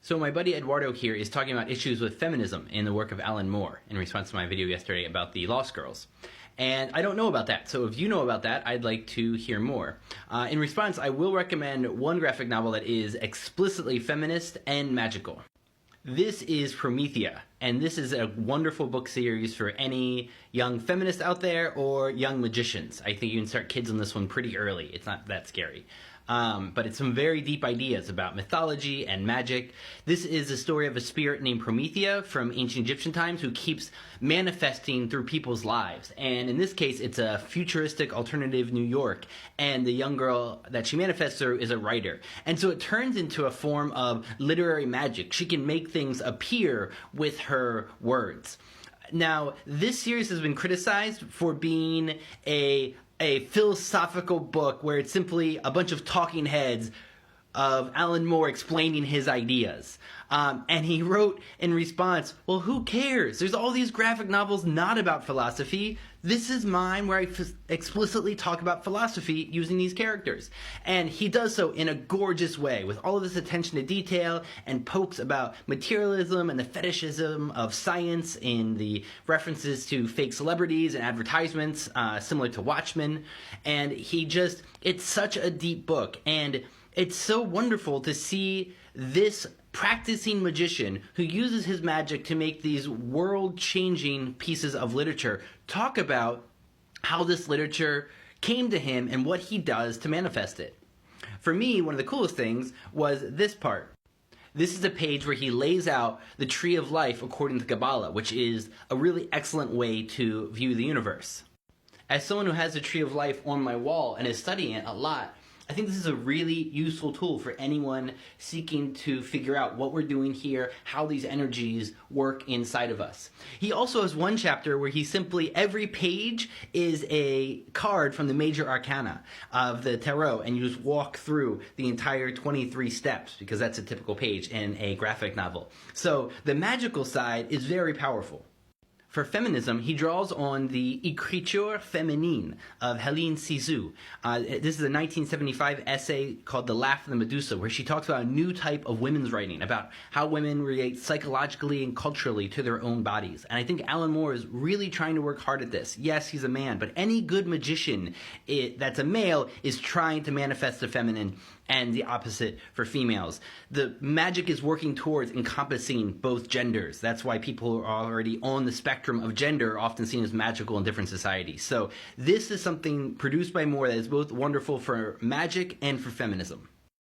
So my buddy Eduardo here is talking about issues with feminism in the work of Alan Moore in response to my video yesterday about the Lost Girls. And I don't know about that, so if you know about that, I'd like to hear more. In response, I will recommend one graphic novel that is explicitly feminist and magical. This is Promethea, and this is a wonderful book series for any young feminist out there or young magicians. I think you can start kids on this one pretty early. It's not that scary. But it's some very deep ideas about mythology and magic. This is the story of a spirit named Promethea from ancient Egyptian times who keeps manifesting through people's lives. And in this case, it's a futuristic alternative New York, and the young girl that she manifests through is a writer. And so it turns into a form of literary magic. She can make things appear with her words. Now, this series has been criticized for being a philosophical book where it's simply a bunch of talking heads of Alan Moore explaining his ideas. And he wrote in response, well, who cares? There's all these graphic novels not about philosophy. This is mine where I explicitly talk about philosophy using these characters. And he does so in a gorgeous way with all of this attention to detail and pokes about materialism and the fetishism of science in the references to fake celebrities and advertisements, similar to Watchmen. And it's such a deep book. And it's so wonderful to see this practicing magician who uses his magic to make these world-changing pieces of literature talk about how this literature came to him and what he does to manifest it. For me, one of the coolest things was this part. This is a page where he lays out the tree of life according to Kabbalah, which is a really excellent way to view the universe. As someone who has the tree of life on my wall and is studying it a lot, I think this is a really useful tool for anyone seeking to figure out what we're doing here, how these energies work inside of us. He also has one chapter where every page is a card from the major arcana of the tarot, and you just walk through the entire 23 steps, because that's a typical page in a graphic novel. So the magical side is very powerful. For feminism, he draws on the Écriture féminine of Hélène Cixous. This is a 1975 essay called The Laugh of the Medusa, where she talks about a new type of women's writing, about how women relate psychologically and culturally to their own bodies. And I think Alan Moore is really trying to work hard at this. Yes, he's a man, but any good magician that's a male is trying to manifest the feminine, and the opposite for females. The magic is working towards encompassing both genders. That's why people who are already on the spectrum of gender are often seen as magical in different societies. So this is something produced by Moore that is both wonderful for magic and for feminism.